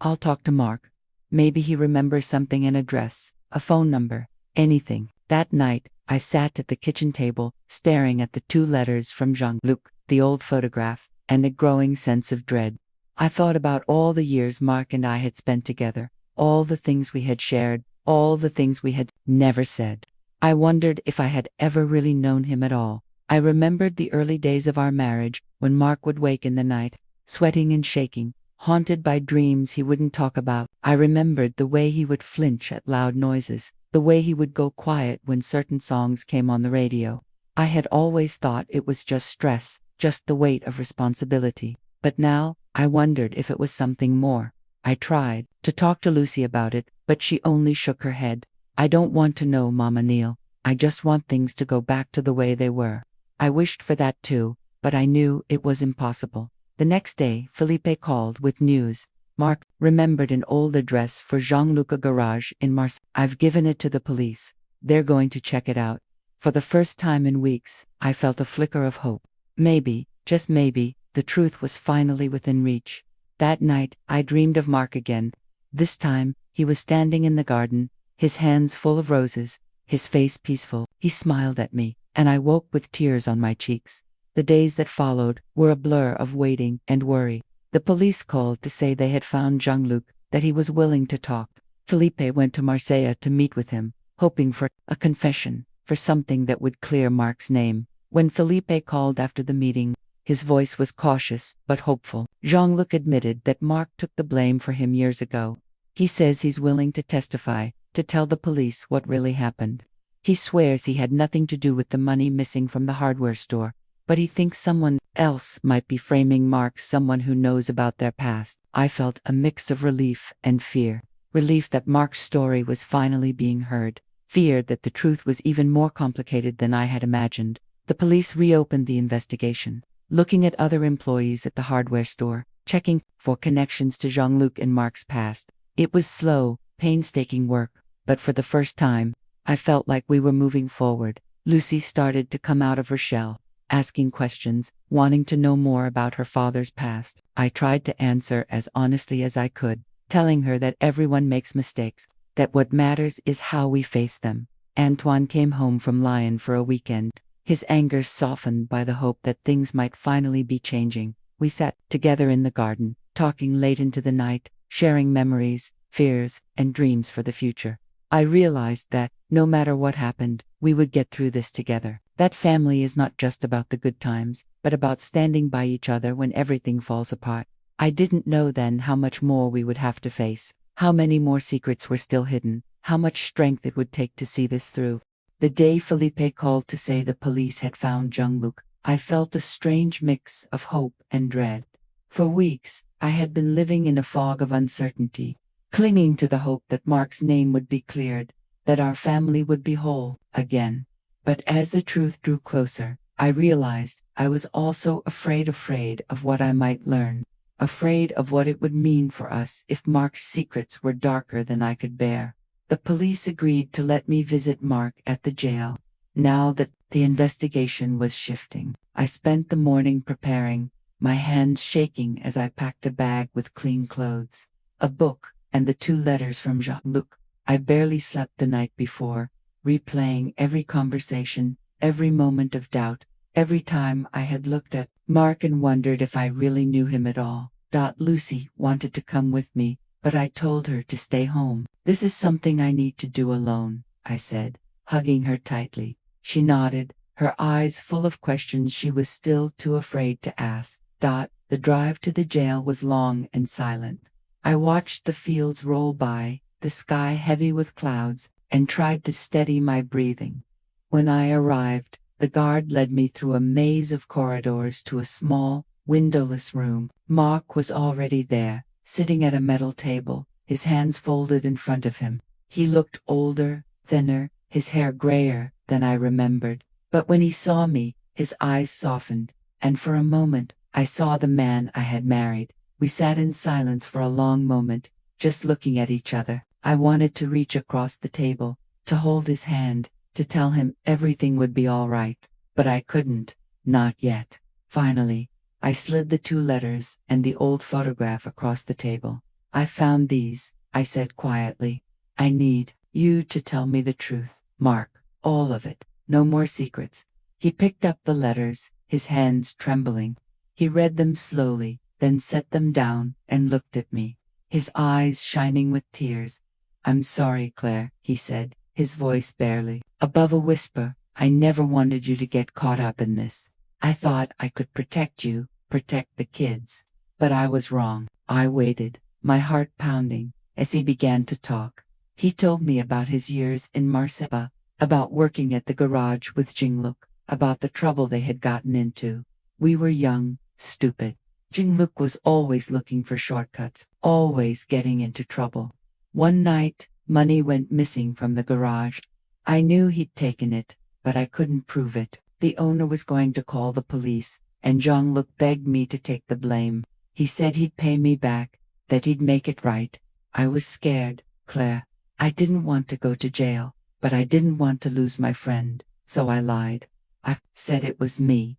[SPEAKER 1] "I'll talk to Mark. Maybe he remembers something, an address, a phone number, anything." That night, I sat at the kitchen table, staring at the 2 letters from Jean-Luc, the old photograph, and a growing sense of dread. I thought about all the years Mark and I had spent together, all the things we had shared, all the things we had never said. I wondered if I had ever really known him at all. I remembered the early days of our marriage, when Mark would wake in the night, sweating and shaking, haunted by dreams he wouldn't talk about. I remembered the way he would flinch at loud noises, the way he would go quiet when certain songs came on the radio. I had always thought it was just stress, just the weight of responsibility. But now, I wondered if it was something more. I tried to talk to Lucy about it, but she only shook her head. "I don't want to know, Mama Neil. I just want things to go back to the way they were." I wished for that too, but I knew it was impossible. The next day, Felipe called with news. "Mark remembered an old address for Jean-Luc, a garage in Marseille. I've given it to the police. They're going to check it out." For the first time in weeks, I felt a flicker of hope. Maybe, just maybe, the truth was finally within reach. That night, I dreamed of Mark again. This time, he was standing in the garden, his hands full of roses, his face peaceful. He smiled at me, and I woke with tears on my cheeks. The days that followed were a blur of waiting and worry. The police called to say they had found Jean-Luc, that he was willing to talk. Felipe went to Marseille to meet with him, hoping for a confession, for something that would clear Mark's name. When Felipe called after the meeting, his voice was cautious but hopeful. Jean-Luc admitted that Mark took the blame for him years ago. He says he's willing to testify, to tell the police what really happened. He swears he had nothing to do with the money missing from the hardware store, but he thinks someone else might be framing Mark, someone who knows about their past. I felt a mix of relief and fear. Relief that Mark's story was finally being heard. Fear that the truth was even more complicated than I had imagined. The police reopened the investigation, looking at other employees at the hardware store, checking for connections to Jean-Luc and Mark's past. It was slow, painstaking work, but for the first time, I felt like we were moving forward. Lucy started to come out of her shell, asking questions, wanting to know more about her father's past. I tried to answer as honestly as I could, telling her that everyone makes mistakes, that what matters is how we face them. Antoine came home from Lyon for a weekend, his anger softened by the hope that things might finally be changing. We sat together in the garden, talking late into the night, sharing memories, fears, and dreams for the future. I realized that, no matter what happened, we would get through this together. That family is not just about the good times, but about standing by each other when everything falls apart. I didn't know then how much more we would have to face, how many more secrets were still hidden, how much strength it would take to see this through. The day Felipe called to say the police had found Jean-Luc, I felt a strange mix of hope and dread. For weeks, I had been living in a fog of uncertainty, clinging to the hope that Mark's name would be cleared, that our family would be whole again. But as the truth drew closer, I realized I was also afraid of what I might learn, afraid of what it would mean for us if Mark's secrets were darker than I could bear. The police agreed to let me visit Mark at the jail. Now that the investigation was shifting, I spent the morning preparing, my hands shaking as I packed a bag with clean clothes, a book, and the 2 letters from Jean-Luc. I barely slept the night before, replaying every conversation, every moment of doubt, every time I had looked at Mark and wondered if I really knew him at all. Lucy wanted to come with me, but I told her to stay home. This is something I need to do alone, I said, hugging her tightly. She nodded, her eyes full of questions she was still too afraid to ask. The drive to the jail was long and silent. I watched the fields roll by, the sky heavy with clouds, and tried to steady my breathing. When I arrived, the guard led me through a maze of corridors to a small, windowless room. Mark was already there, sitting at a metal table, his hands folded in front of him. He looked older, thinner, his hair grayer than I remembered. But when he saw me, his eyes softened, and for a moment, I saw the man I had married. We sat in silence for a long moment, just looking at each other. I wanted to reach across the table, to hold his hand, to tell him everything would be all right, but I couldn't, not yet. Finally, I slid the 2 letters and the old photograph across the table. I found these, I said quietly. I need you to tell me the truth, Mark, all of it, no more secrets. He picked up the letters, his hands trembling. He read them slowly, then set them down and looked at me, his eyes shining with tears. I'm sorry, Claire, he said, his voice barely above a whisper. I never wanted you to get caught up in this. I thought I could protect you, protect the kids. But I was wrong. I waited, my heart pounding, as he began to talk. He told me about his years in Marseille, about working at the garage with Jean-Luc, about the trouble they had gotten into. We were young, stupid. Jean-Luc was always looking for shortcuts, always getting into trouble. One night, money went missing from the garage. I knew he'd taken it, but I couldn't prove it. The owner was going to call the police, and Jean-Luc begged me to take the blame. He said he'd pay me back, that he'd make it right. I was scared, Claire. I didn't want to go to jail, but I didn't want to lose my friend, so I lied. I said it was me.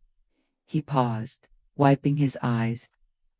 [SPEAKER 1] He paused, wiping his eyes.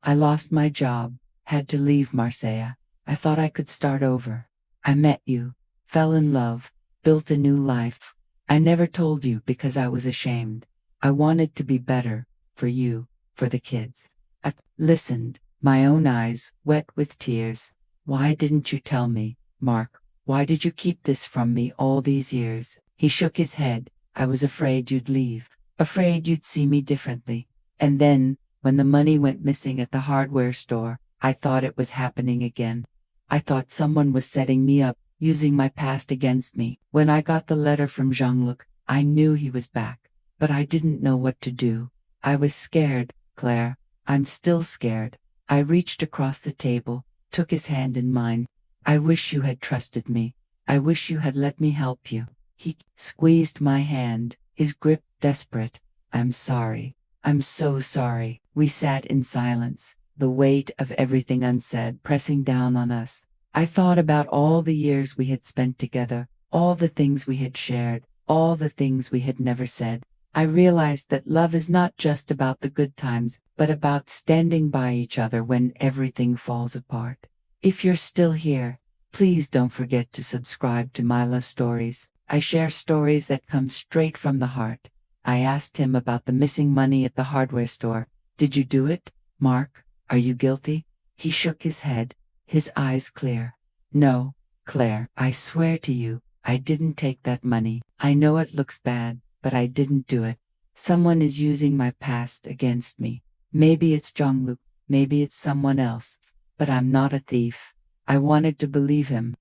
[SPEAKER 1] I lost my job, had to leave Marseille. I thought I could start over. I met you, fell in love, built a new life. I never told you because I was ashamed. I wanted to be better, for you, for the kids. I listened, my own eyes wet with tears. Why didn't you tell me, Mark? Why did you keep this from me all these years? He shook his head. I was afraid you'd leave. Afraid you'd see me differently. And then, when the money went missing at the hardware store, I thought it was happening again. I thought someone was setting me up, using my past against me. When I got the letter from Jean-Luc, I knew he was back. But I didn't know what to do. I was scared, Claire. I'm still scared. I reached across the table, took his hand in mine. I wish you had trusted me. I wish you had let me help you. He squeezed my hand, his grip desperate. I'm sorry. I'm so sorry. We sat in silence, the weight of everything unsaid pressing down on us. I thought about all the years we had spent together, all the things we had shared, all the things we had never said. I realized that love is not just about the good times, but about standing by each other when everything falls apart. If you're still here, please don't forget to subscribe to Myla Stories. I share stories that come straight from the heart. I asked him about the missing money at the hardware store. Did you do it, Mark? Are you guilty? He shook his head, his eyes clear. No, Claire, I swear to you, I didn't take that money. I know it looks bad, but I didn't do it. Someone is using my past against me. Maybe it's Jean-Luc, maybe it's someone else, but I'm not a thief. I wanted to believe him.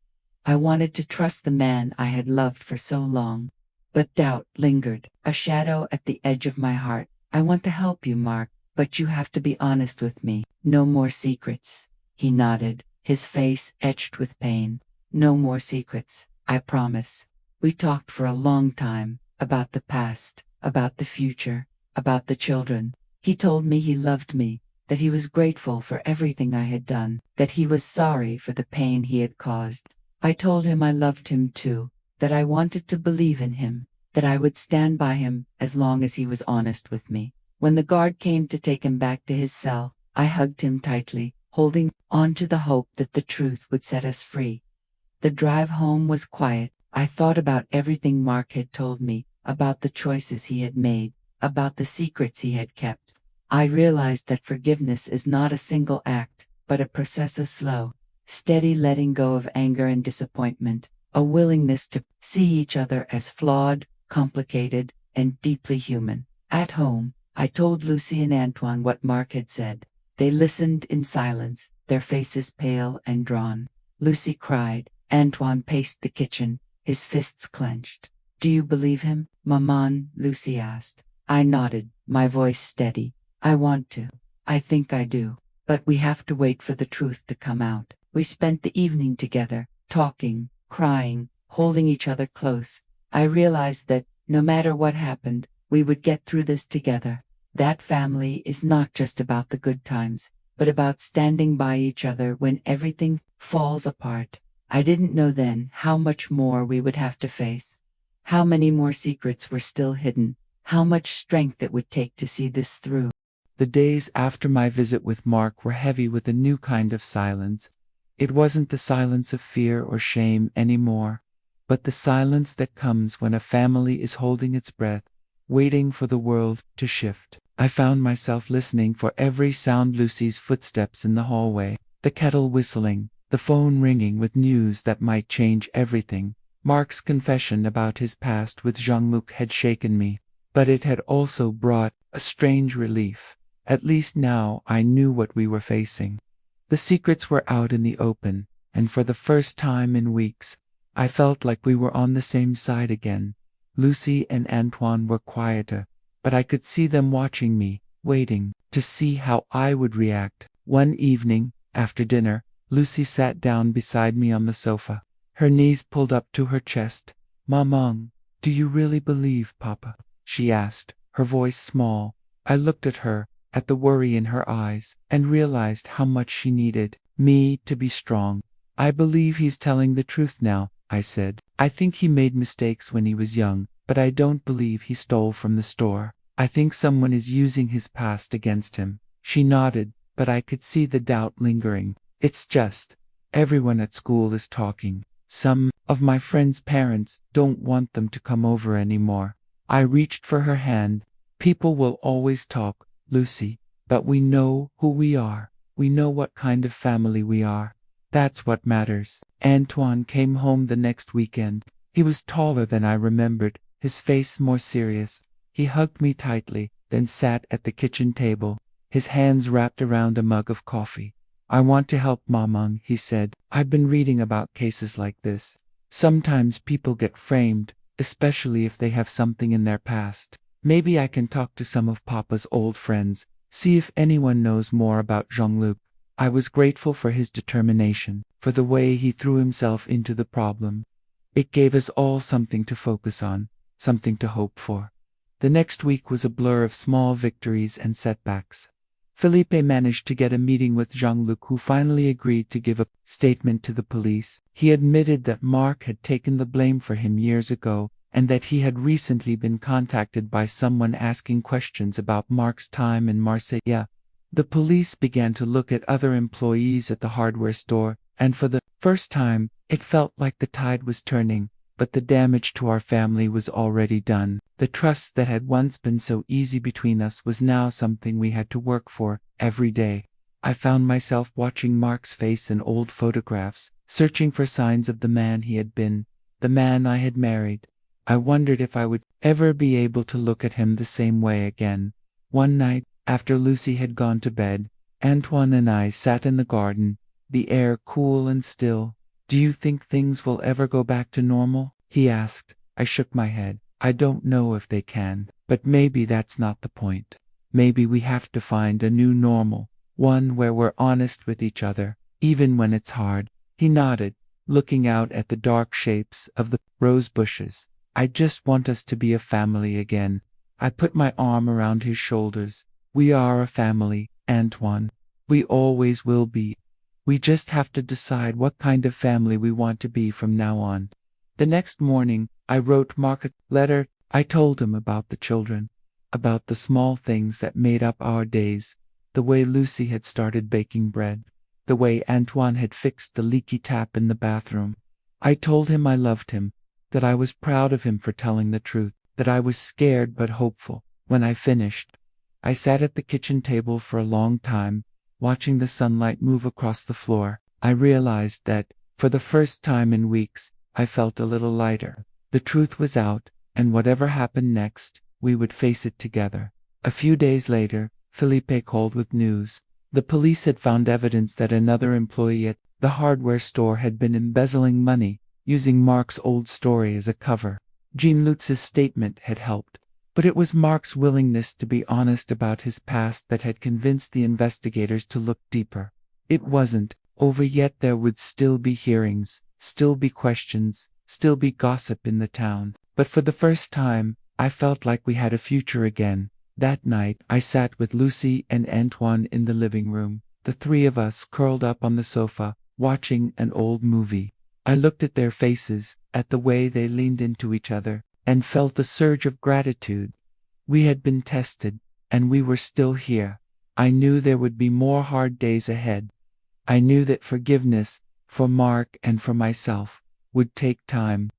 [SPEAKER 1] I wanted to trust the man I had loved for so long. But doubt lingered, a shadow at the edge of my heart. I want to help you, Mark, but you have to be honest with me. No more secrets. He nodded, his face etched with pain. No more secrets, I promise. We talked for a long time, about the past, about the future, about the children. He told me he loved me, that he was grateful for everything I had done, that he was sorry for the pain he had caused. I told him I loved him too, that I wanted to believe in him, that I would stand by him as long as he was honest with me. When the guard came to take him back to his cell, I hugged him tightly, holding on to the hope that the truth would set us free. The drive home was quiet. I thought about everything Mark had told me, about the choices he had made, about the secrets he had kept. I realized that forgiveness is not a single act, but a process of slow, steady letting go of anger and disappointment, a willingness to see each other as flawed, complicated, and deeply human. At home, I told Lucy and Antoine what Mark had said. They listened in silence, their faces pale and drawn. Lucy cried. Antoine paced the kitchen, his fists clenched. Do you believe him, Maman? Lucy asked. I nodded, my voice steady. I want to. I think I do. But we have to wait for the truth to come out. We spent the evening together, talking, crying, holding each other close. I realized that, no matter what happened, we would get through this together. That family is not just about the good times, but about standing by each other when everything falls apart. I didn't know then how much more we would have to face. How many more secrets were still hidden. How much strength it would take to see this through.
[SPEAKER 2] The days after my visit with Mark were heavy with a new kind of silence. It wasn't the silence of fear or shame anymore, but the silence that comes when a family is holding its breath, waiting for the world to shift. I found myself listening for every sound: Lucy's footsteps in the hallway, the kettle whistling, the phone ringing with news that might change everything. Mark's confession about his past with Jean-Luc had shaken me, but it had also brought a strange relief. At least now I knew what we were facing. The secrets were out in the open, and for the first time in weeks, I felt like we were on the same side again. Lucy and Antoine were quieter, but I could see them watching me, waiting to see how I would react. One evening, after dinner, Lucy sat down beside me on the sofa, her knees pulled up to her chest. Maman, do you really believe Papa? She asked, her voice small. I looked at her, at the worry in her eyes, and realized how much she needed me to be strong. I believe he's telling the truth now, I said. I think he made mistakes when he was young, but I don't believe he stole from the store. I think someone is using his past against him. She nodded, but I could see the doubt lingering. It's just, everyone at school is talking. Some of my friends' parents don't want them to come over anymore. I reached for her hand. People will always talk, Lucy, but we know who we are. We know what kind of family we are. That's what matters. Antoine came home the next weekend. He was taller than I remembered, his face more serious. He hugged me tightly, then sat at the kitchen table, his hands wrapped around a mug of coffee. "I want to help Mamang," he said. "I've been reading about cases like this. Sometimes people get framed, especially if they have something in their past. Maybe I can talk to some of Papa's old friends, see if anyone knows more about Jean-Luc." I was grateful for his determination, for the way he threw himself into the problem. It gave us all something to focus on, something to hope for. The next week was a blur of small victories and setbacks. Felipe managed to get a meeting with Jean-Luc, who finally agreed to give a statement to the police. He admitted that Mark had taken the blame for him years ago, and that he had recently been contacted by someone asking questions about Mark's time in Marseille. The police began to look at other employees at the hardware store, and for the first time, it felt like the tide was turning. But the damage to our family was already done. The trust that had once been so easy between us was now something we had to work for every day. I found myself watching Mark's face in old photographs, searching for signs of the man he had been, the man I had married. I wondered if I would ever be able to look at him the same way again. One night, after Lucy had gone to bed, Antoine and I sat in the garden, the air cool and still. "Do you think things will ever go back to normal?" he asked. I shook my head. "I don't know if they can, but maybe that's not the point. Maybe we have to find a new normal, one where we're honest with each other, even when it's hard." He nodded, looking out at the dark shapes of the rose bushes. "I just want us to be a family again." I put my arm around his shoulders. "We are a family, Antoine. We always will be. We just have to decide what kind of family we want to be from now on." The next morning, I wrote Mark a letter. I told him about the children, about the small things that made up our days, the way Lucy had started baking bread, the way Antoine had fixed the leaky tap in the bathroom. I told him I loved him, that I was proud of him for telling the truth, that I was scared but hopeful. When I finished, I sat at the kitchen table for a long time, watching the sunlight move across the floor. I realized that, for the first time in weeks, I felt a little lighter. The truth was out, and whatever happened next, we would face it together. A few days later, Felipe called with news. The police had found evidence that another employee at the hardware store had been embezzling money, using Mark's old story as a cover. Jean-Luc's statement had helped, but it was Mark's willingness to be honest about his past that had convinced the investigators to look deeper. It wasn't over yet. There would still be hearings, still be questions, still be gossip in the town. But for the first time, I felt like we had a future again. That night, I sat with Lucy and Antoine in the living room, the three of us curled up on the sofa, watching an old movie. I looked at their faces, at the way they leaned into each other, and felt a surge of gratitude. We had been tested, and we were still here. I knew there would be more hard days ahead. I knew that forgiveness, for Mark and for myself, would take time.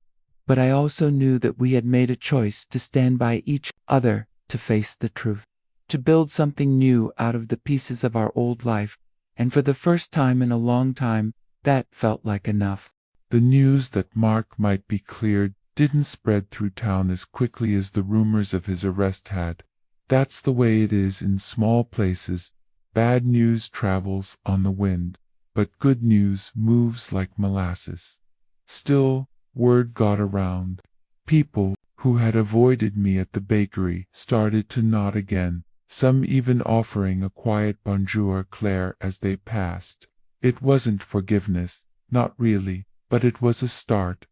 [SPEAKER 2] But I also knew that we had made a choice to stand by each other, to face the truth, to build something new out of the pieces of our old life, and for the first time in a long time, that felt like enough.
[SPEAKER 3] The news that Mark might be cleared didn't spread through town as quickly as the rumors of his arrest had. That's the way it is in small places. Bad news travels on the wind, but good news moves like molasses. Still, word got around. People who had avoided me at the bakery started to nod again, some even offering a quiet bonjour Claire as they passed. It wasn't forgiveness, not really, but it was a start.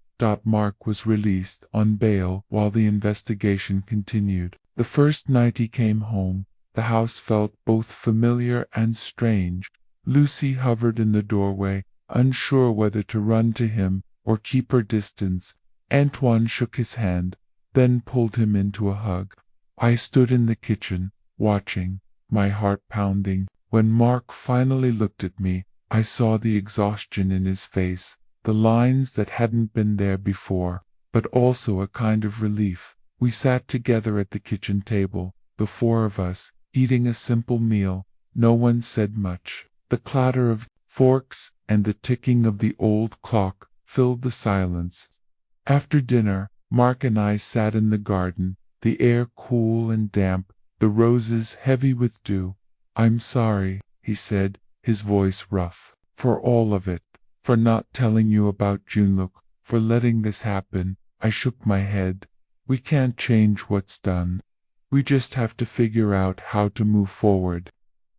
[SPEAKER 3] Mark was released on bail while the investigation continued. The first night he came home, the house felt both familiar and strange. Lucy hovered in the doorway, unsure whether to run to him or keep her distance. Antoine shook his hand, then pulled him into a hug. I stood in the kitchen, watching, my heart pounding. When Mark finally looked at me, I saw the exhaustion in his face, the lines that hadn't been there before, but also a kind of relief. We sat together at the kitchen table, the four of us, eating a simple meal. No one said much. The clatter of forks and the ticking of the old clock filled the silence. After dinner, Mark and I sat in the garden, the air cool and damp, the roses heavy with dew. "I'm sorry," he said, his voice rough, "for all of it, for not telling you about Junlook, for letting this happen." I shook my head. "We can't change what's done. We just have to figure out how to move forward."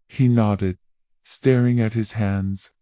[SPEAKER 3] He nodded, staring at his hands.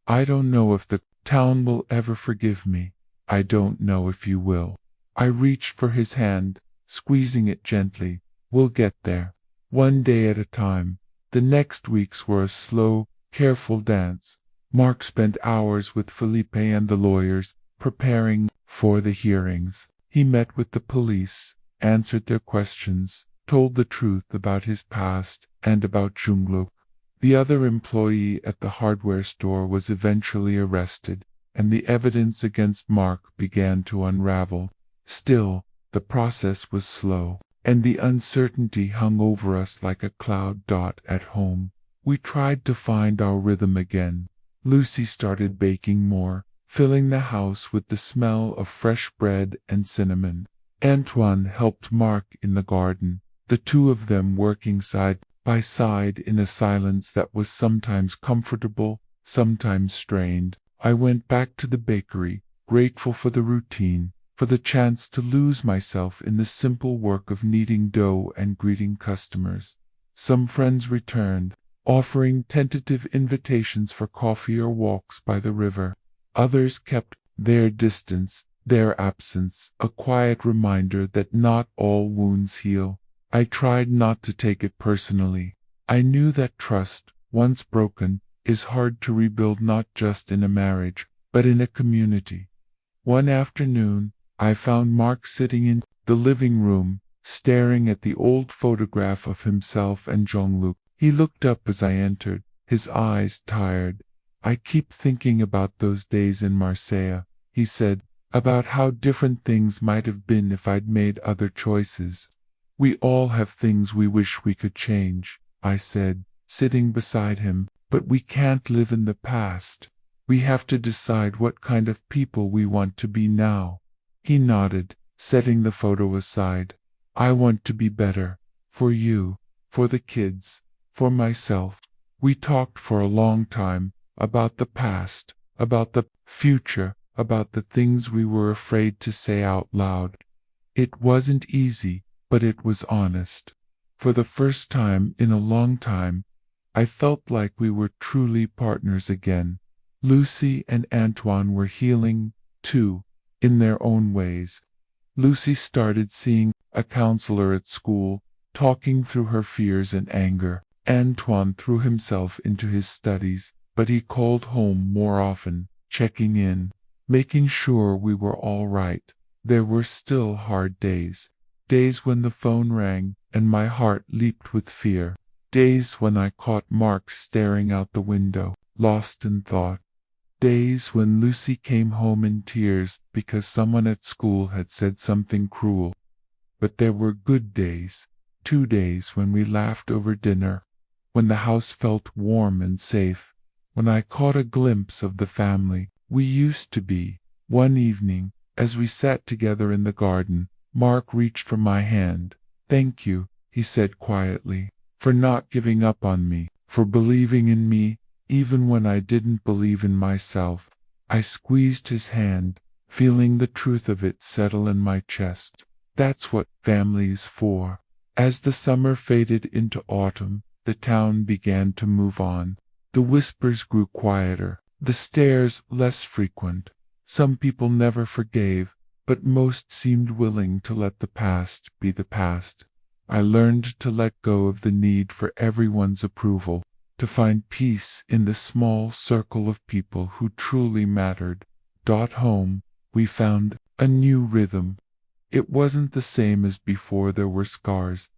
[SPEAKER 3] "I don't know if the town will ever forgive me. I don't know if you will." I reached for his hand, squeezing it gently. "We'll get there, one day at a time." The next weeks were a slow, careful dance. Mark spent hours with Felipe and the lawyers, preparing for the hearings. He met with the police, answered their questions, told the truth about his past and about Jungluk. The other employee at the hardware store was eventually arrested, and the evidence against Mark began to unravel. Still, the process was slow, and the uncertainty hung over us like a cloud dot at home. We tried to find our rhythm again. Lucy started baking more, filling the house with the smell of fresh bread and cinnamon. Antoine helped Mark in the garden, the two of them working side by side in a silence that was sometimes comfortable, sometimes strained. I went back to the bakery, grateful for the routine, for the chance to lose myself in the simple work of kneading dough and greeting customers. Some friends returned, offering tentative invitations for coffee or walks by the river. Others kept their distance, their absence, a quiet reminder that not all wounds heal. I tried not to take it personally. I knew that trust, once broken, is hard to rebuild, not just in a marriage, but in a community. One afternoon, I found Mark sitting in the living room, staring at the old photograph of himself and Jean-Luc. He looked up as I entered, his eyes tired. "I keep thinking about those days in Marseille," he said, "about how different things might have been if I'd made other choices." "We all have things we wish we could change," I said, sitting beside him, "but we can't live in the past. We have to decide what kind of people we want to be now." He nodded, setting the photo aside. "I want to be better. For you, for the kids, for myself." We talked for a long time, about the past, about the future, about the things we were afraid to say out loud. It wasn't easy, but it was honest. For the first time in a long time, I felt like we were truly partners again. Lucy and Antoine were healing, too, in their own ways. Lucy started seeing a counselor at school, talking through her fears and anger. Antoine threw himself into his studies, but he called home more often, checking in, making sure we were all right. There were still hard days. Days when the phone rang and my heart leaped with fear. Days when I caught Mark staring out the window, lost in thought. Days when Lucy came home in tears because someone at school had said something cruel. But there were good days, 2 days when we laughed over dinner, when the house felt warm and safe, when I caught a glimpse of the family we used to be. One evening, as we sat together in the garden, Mark reached for my hand. "Thank you," he said quietly, "for not giving up on me, for believing in me, even when I didn't believe in myself." I squeezed his hand, feeling the truth of it settle in my chest. That's what family's for. As the summer faded into autumn, the town began to move on. The whispers grew quieter, the stares less frequent. Some people never forgave, but most seemed willing to let the past be the past. I learned to let go of the need for everyone's approval, to find peace in the small circle of people who truly mattered. Home, we found a new rhythm. It wasn't the same as before. There were scars,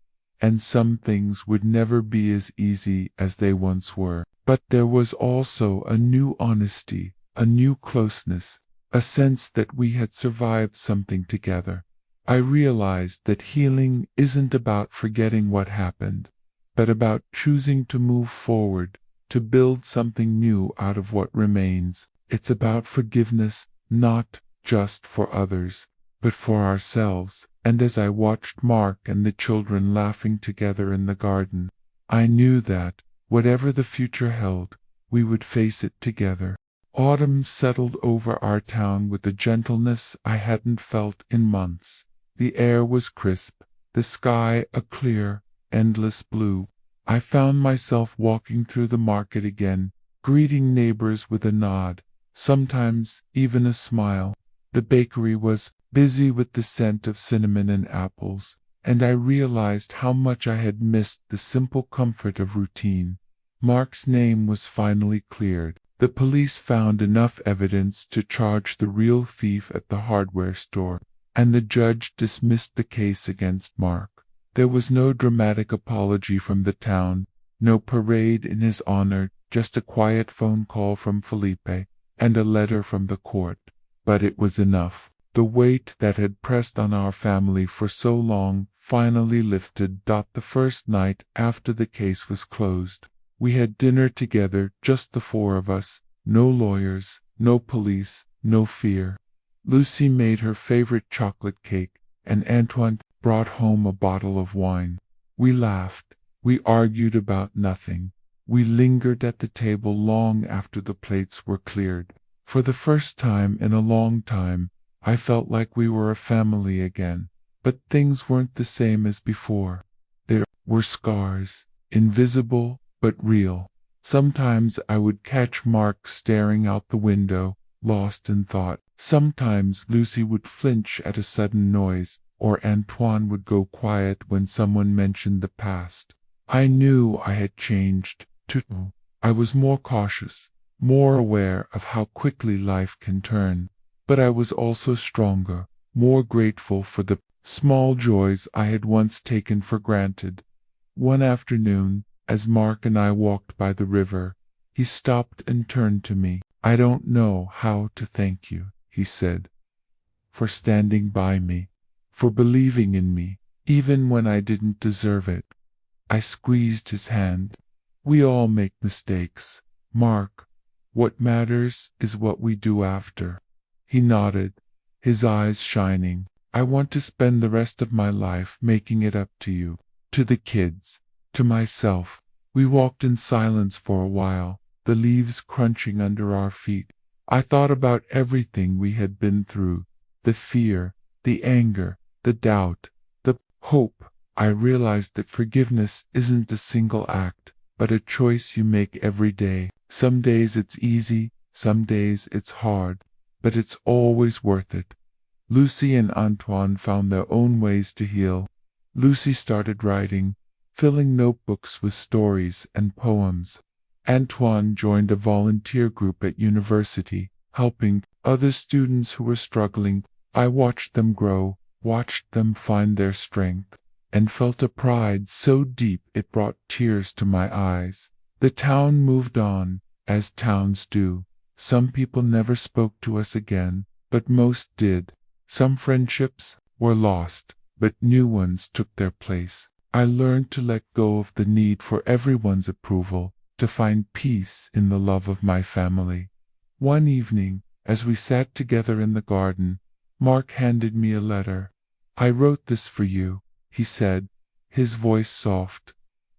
[SPEAKER 3] and some things would never be as easy as they once were. But there was also a new honesty, a new closeness, a sense that we had survived something together. I realized that healing isn't about forgetting what happened, but about choosing to move forward, to build something new out of what remains. It's about forgiveness, not just for others, but for ourselves. And as I watched Mark and the children laughing together in the garden, I knew that, whatever the future held, we would face it together. Autumn settled over our town with a gentleness I hadn't felt in months. The air was crisp, the sky a clear, endless blue. I found myself walking through the market again, greeting neighbors with a nod, sometimes even a smile. The bakery was busy with the scent of cinnamon and apples, and I realized how much I had missed the simple comfort of routine. Mark's name was finally cleared. The police found enough evidence to charge the real thief at the hardware store, and the judge dismissed the case against Mark. There was no dramatic apology from the town, no parade in his honor, just a quiet phone call from Felipe, and a letter from the court. But it was enough. The weight that had pressed on our family for so long finally lifted. The first night after the case was closed, we had dinner together, just the four of us. No lawyers, no police, no fear. Lucy made her favorite chocolate cake, and Antoine brought home a bottle of wine. We laughed. We argued about nothing. We lingered at the table long after the plates were cleared. For the first time in a long time, I felt like we were a family again. But things weren't the same as before. There were scars, invisible but real. Sometimes I would catch Mark staring out the window, lost in thought. Sometimes Lucy would flinch at a sudden noise, or Antoine would go quiet when someone mentioned the past. I knew I had changed, too. I was more cautious, more aware of how quickly life can turn. But I was also stronger, more grateful for the small joys I had once taken for granted. One afternoon, as Mark and I walked by the river, he stopped and turned to me. "I don't know how to thank you," he said, "for standing by me, for believing in me, even when I didn't deserve it." I squeezed his hand. "We all make mistakes, Mark. What matters is what we do after." He nodded, his eyes shining. "I want to spend the rest of my life making it up to you, to the kids, to myself." We walked in silence for a while, the leaves crunching under our feet. I thought about everything we had been through, the fear, the anger, the doubt, the hope. I realized that forgiveness isn't a single act, but a choice you make every day. Some days it's easy, some days it's hard, but it's always worth it. Lucy and Antoine found their own ways to heal. Lucy started writing, filling notebooks with stories and poems. Antoine joined a volunteer group at university, helping other students who were struggling. I watched them grow, watched them find their strength, and felt a pride so deep it brought tears to my eyes. The town moved on, as towns do. Some people never spoke to us again, but most did. Some friendships were lost, but new ones took their place. I learned to let go of the need for everyone's approval, to find peace in the love of my family. One evening, as we sat together in the garden, Mark handed me a letter. "I wrote this for you," he said, his voice soft.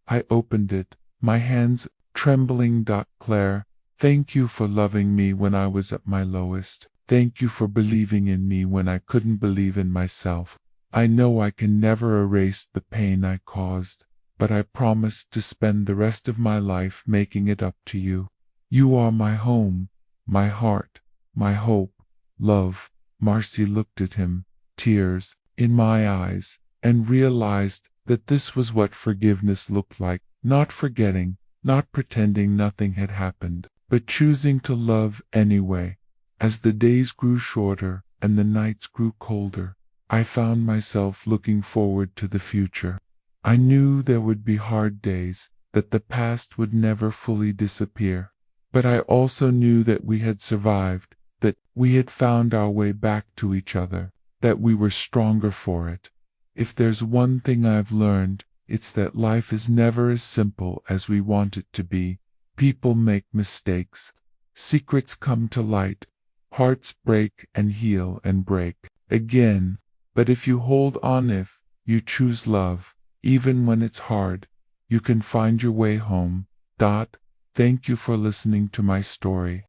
[SPEAKER 3] I opened it, my hands trembling. "Claire, thank you for loving me when I was at my lowest. Thank you for believing in me when I couldn't believe in myself. I know I can never erase the pain I caused, but I promise to spend the rest of my life making it up to you. You are my home, my heart, my hope, love." Marcy looked at him, tears in my eyes, and realized that this was what forgiveness looked like. Not forgetting, not pretending nothing had happened, but choosing to love anyway. As the days grew shorter and the nights grew colder, I found myself looking forward to the future. I knew there would be hard days, that the past would never fully disappear. But I also knew that we had survived, that we had found our way back to each other, that we were stronger for it. If there's one thing I've learned, it's that life is never as simple as we want it to be. People make mistakes. Secrets come to light. Hearts break and heal and break. again. But if you hold on, if you choose love, even when it's hard, you can find your way home. Thank you for listening to my story.